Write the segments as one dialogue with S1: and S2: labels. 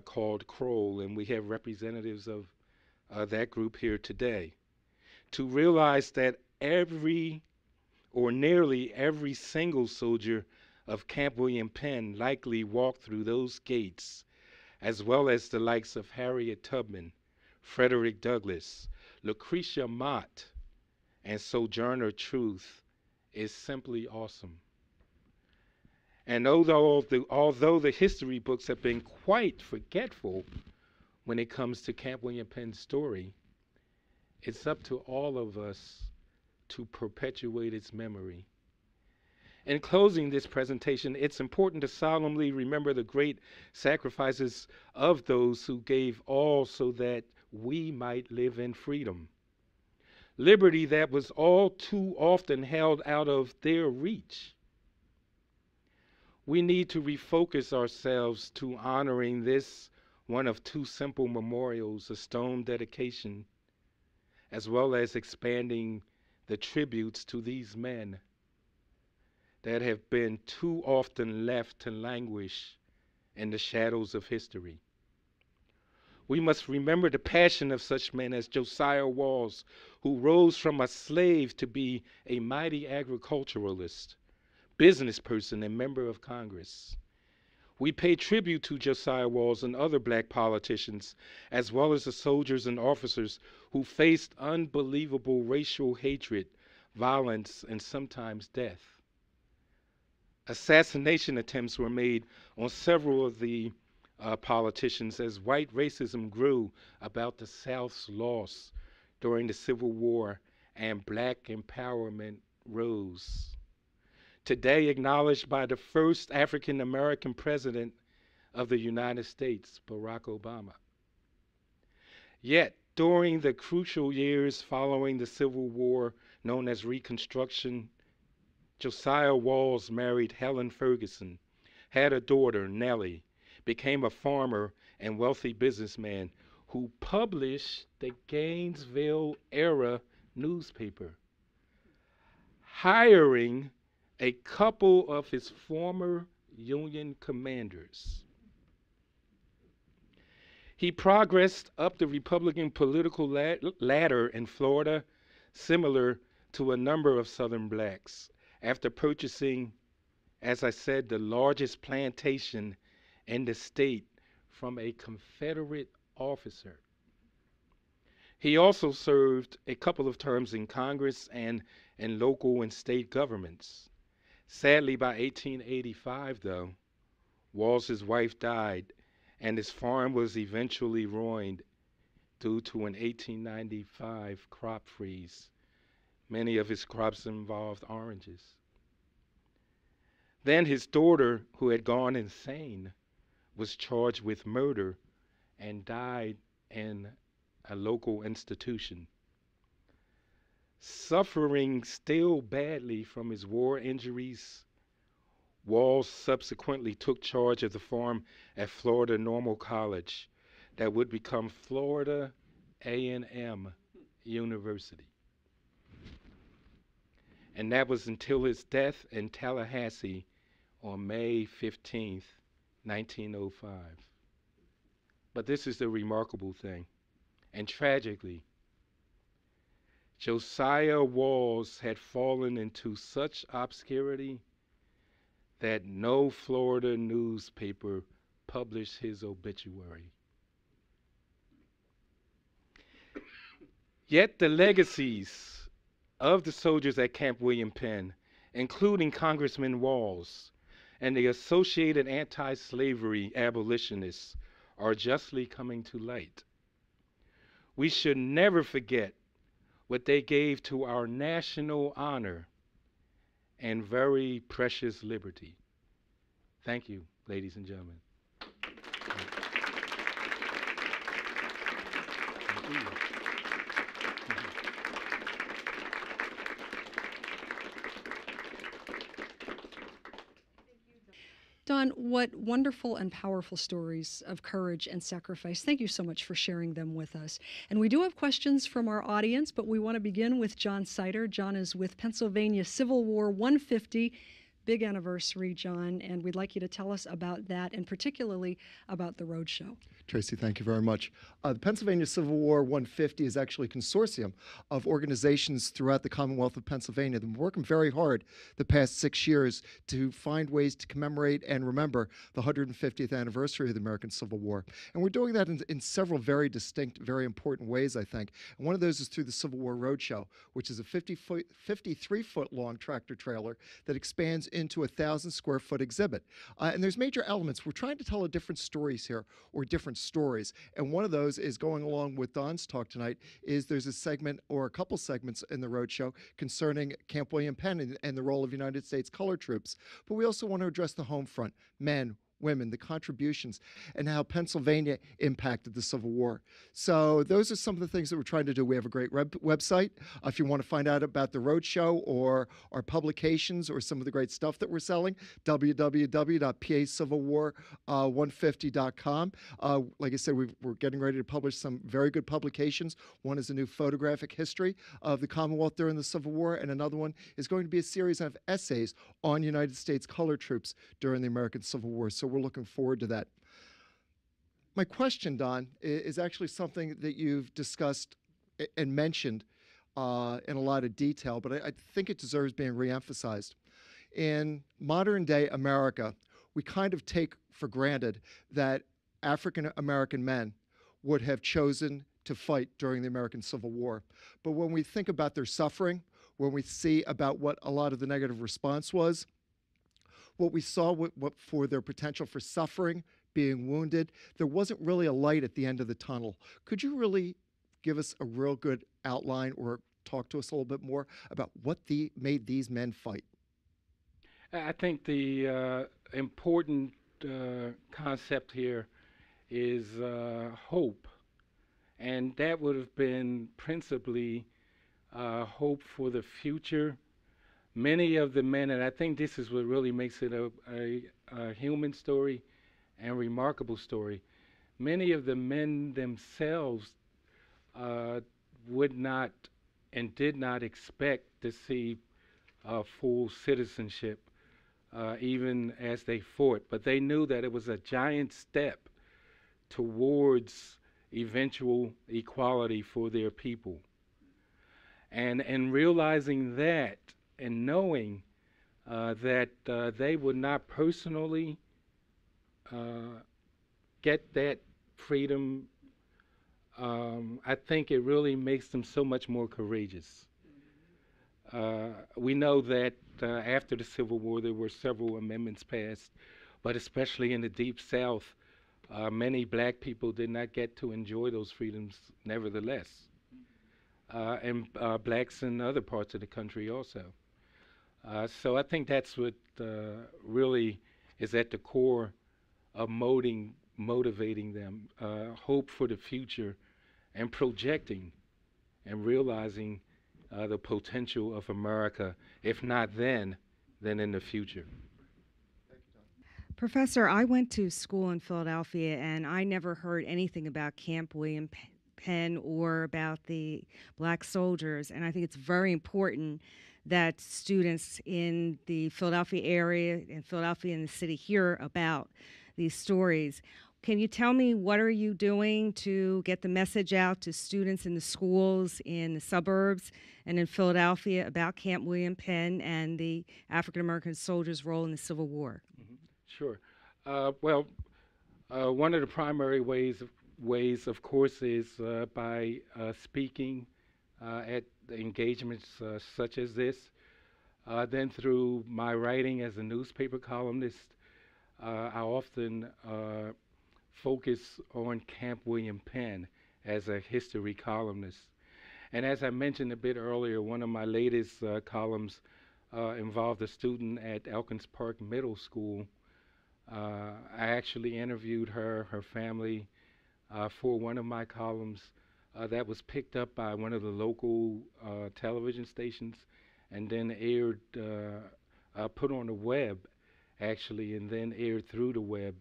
S1: called Kroll, and we have representatives of that group here today, to realize that every or nearly every single soldier of Camp William Penn likely walked through those gates, as well as the likes of Harriet Tubman, Frederick Douglass, Lucretia Mott, and Sojourner Truth, is simply awesome. And although the history books have been quite forgetful when it comes to Camp William Penn's story, it's up to all of us to perpetuate its memory. In closing this presentation, it's important to solemnly remember the great sacrifices of those who gave all so that we might live in freedom. Liberty that was all too often held out of their reach. We need to refocus ourselves to honoring this one of two simple memorials, a stone dedication, as well as expanding the tributes to these men that have been too often left to languish in the shadows of history. We must remember the passion of such men as Josiah Walls, who rose from a slave to be a mighty agriculturalist, business person, and member of Congress. We pay tribute to Josiah Walls and other black politicians, as well as the soldiers and officers who faced unbelievable racial hatred, violence, and sometimes death. Assassination attempts were made on several of the politicians as white racism grew about the South's loss during the Civil War and black empowerment rose. Today acknowledged by the first African American president of the United States, Barack Obama. Yet, during the crucial years following the Civil War, known as Reconstruction, Josiah Walls married Helen Ferguson, had a daughter, Nellie, became a farmer and wealthy businessman who published the Gainesville Era newspaper, hiring a couple of his former Union commanders. He progressed up the Republican political ladder in Florida, similar to a number of Southern blacks, after purchasing, as I said, the largest plantation in the state from a Confederate officer. He also served a couple of terms in Congress and in local and state governments. Sadly, by 1885, though, Walls's wife died, and his farm was eventually ruined due to an 1895 crop freeze. Many of his crops involved oranges. Then his daughter, who had gone insane, was charged with murder and died in a local institution. Suffering still badly from his war injuries, Walls subsequently took charge of the farm at Florida Normal College that would become Florida A&M University. And that was until his death in Tallahassee on May 15th, 1905. But this is the remarkable thing. And tragically, Josiah Walls had fallen into such obscurity that no Florida newspaper published his obituary. Yet the legacies of the soldiers at Camp William Penn, including Congressman Walls and the associated anti-slavery abolitionists, are justly coming to light. We should never forget what they gave to our national honor and very precious liberty. Thank you, ladies and gentlemen. Thank you.
S2: Don, what wonderful and powerful stories of courage and sacrifice. Thank you so much for sharing them with us. And we do have questions from our audience, but we want to begin with John Sider. John is with Pennsylvania Civil War 150 big anniversary, John, and we'd like you to tell us about that and particularly about the roadshow.
S3: Tracy, thank you very much. The Pennsylvania Civil War 150 is actually a consortium of organizations throughout the Commonwealth of Pennsylvania that have been working very hard the past 6 years to find ways to commemorate and remember the 150th anniversary of the American Civil War. And we're doing that in several very distinct, very important ways, I think. And one of those is through the Civil War Roadshow, which is a 53-foot long tractor trailer that expands into a 1,000-square-foot exhibit. And there's major elements. We're trying to tell different stories here, or different stories. And one of those is going along with Don's talk tonight, is there's a segment or a couple segments in the roadshow concerning Camp William Penn and the role of United States color troops. But we also want to address the home front, men, women, the contributions, and how Pennsylvania impacted the Civil War. So those are some of the things that we're trying to do. We have a great website. If you want to find out about the roadshow or our publications or some of the great stuff that we're selling, www.pacivil150.com. Like I said, we're getting ready to publish some very good publications. One is a new photographic history of the Commonwealth during the Civil War, and another one is going to be a series of essays on United States color troops during the American Civil War. So we're looking forward to that. My question, Don, is actually something that you've discussed and mentioned in a lot of detail, but I think it deserves being reemphasized. In modern day America, we kind of take for granted that African American men would have chosen to fight during the American Civil War. But when we think about their suffering, when we see about what a lot of the negative response was, what we saw what for their potential for suffering, being wounded, there wasn't really a light at the end of the tunnel. Could you really give us a real good outline or talk to us a little bit more about what made these men fight?
S1: I think the important concept here is hope, and that would have been principally hope for the future. Many of the men, and I think this is what really makes it a human story and remarkable story. Many of the men themselves would not and did not expect to see full citizenship, even as they fought. But they knew that it was a giant step towards eventual equality for their people. And realizing that and knowing that they would not personally get that freedom, I think it really makes them so much more courageous. We know that after the Civil War, there were several amendments passed, but especially in the Deep South, many black people did not get to enjoy those freedoms nevertheless, and blacks in other parts of the country also. So I think that's what really is at the core of motivating them, hope for the future and projecting and realizing the potential of America, if not then in the future.
S4: Professor, I went to school in Philadelphia and I never heard anything about Camp William Penn or about the black soldiers, and I think it's very important that students in the Philadelphia area and Philadelphia and the city hear about these stories. Can you tell me what are you doing to get the message out to students in the schools in the suburbs and in Philadelphia about Camp William Penn and the African American soldiers' role in the Civil War?
S1: Mm-hmm. Sure. Well, one of the primary ways, of course, is by speaking at engagements such as this. Then through my writing as a newspaper columnist, I often focus on Camp William Penn as a history columnist. And as I mentioned a bit earlier, one of my latest columns involved a student at Elkins Park Middle School. I actually interviewed her family, for one of my columns that was picked up by one of the local television stations and then aired, put on the web, actually, and then aired through the web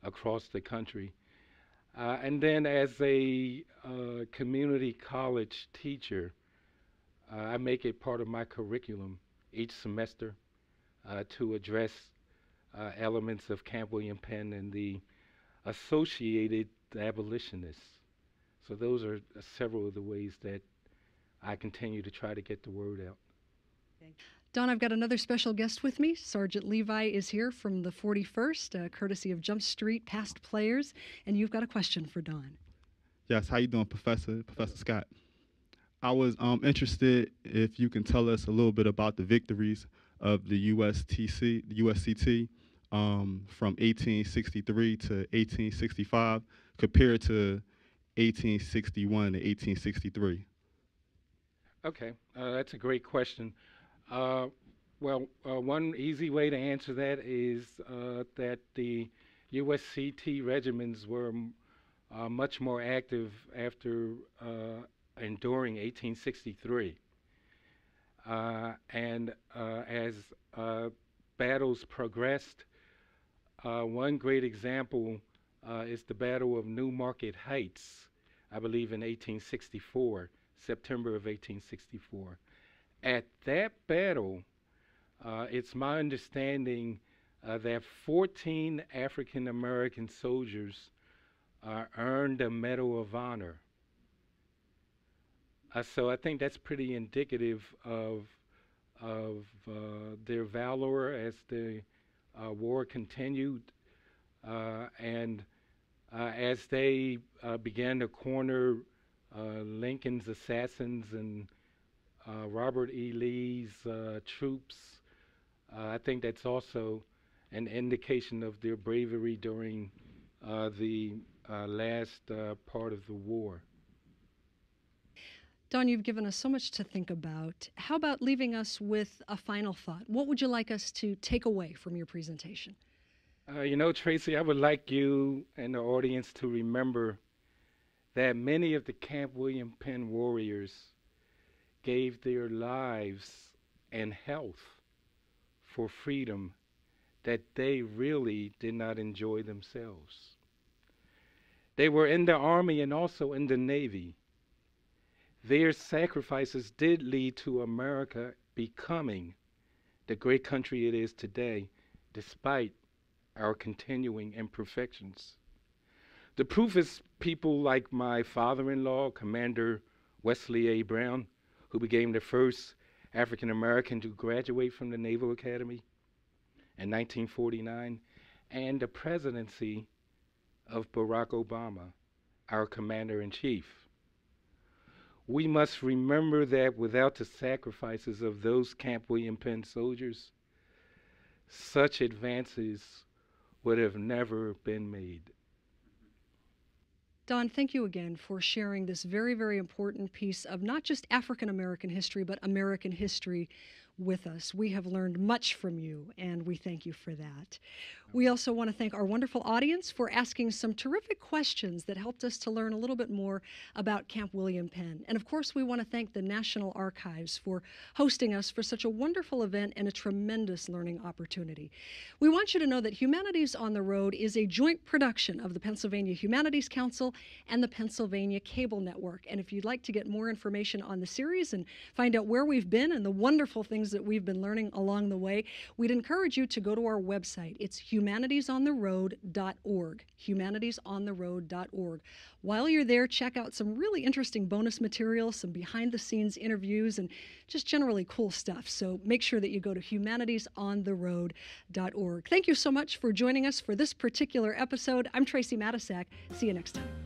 S1: across the country. And then as a community college teacher, I make it part of my curriculum each semester to address elements of Camp William Penn and the associated abolitionists. So those are several of the ways that I continue to try to get the word out.
S2: Don, I've got another special guest with me. Sergeant Levi is here from the 41st, courtesy of Jump Street past players, and you've got a question for Don.
S5: Yes, how you doing, Professor Scott? I was interested if you can tell us a little bit about the victories of the USCT from 1863 to 1865 compared to 1861 to 1863.
S1: Okay, that's a great question. One easy way to answer that is that the USCT regiments were much more active after and during 1863. As battles progressed, one great example is the Battle of New Market Heights, I believe in 1864, September of 1864. At that battle, it's my understanding that 14 African American soldiers earned a Medal of Honor. So I think that's pretty indicative of their valor as the war continued, and as they began to corner Lincoln's assassins and Robert E. Lee's troops. I think that's also an indication of their bravery during the last part of the war.
S2: Don, you've given us so much to think about. How about leaving us with a final thought? What would you like us to take away from your presentation?
S1: Tracy, I would like you and the audience to remember that many of the Camp William Penn warriors gave their lives and health for freedom that they really did not enjoy themselves. They were in the Army and also in the Navy. Their sacrifices did lead to America becoming the great country it is today, despite our continuing imperfections. The proof is people like my father-in-law, Commander Wesley A. Brown, who became the first African American to graduate from the Naval Academy in 1949, and the presidency of Barack Obama, our Commander-in-Chief. We must remember that without the sacrifices of those Camp William Penn soldiers, such advances would have never been made.
S2: Don, thank you again for sharing this very, very important piece of not just African American history, but American history with us. We have learned much from you, and we thank you for that. We also want to thank our wonderful audience for asking some terrific questions that helped us to learn a little bit more about Camp William Penn. And of course, we want to thank the National Archives for hosting us for such a wonderful event and a tremendous learning opportunity. We want you to know that Humanities on the Road is a joint production of the Pennsylvania Humanities Council and the Pennsylvania Cable Network. And if you'd like to get more information on the series and find out where we've been and the wonderful things that we've been learning along the way, we'd encourage you to go to our website. It's humanitiesontheroad.org, humanitiesontheroad.org. While you're there, check out some really interesting bonus material, some behind-the-scenes interviews, and just generally cool stuff. So make sure that you go to humanitiesontheroad.org. Thank you so much for joining us for this particular episode. I'm Tracy Matisak. See you next time.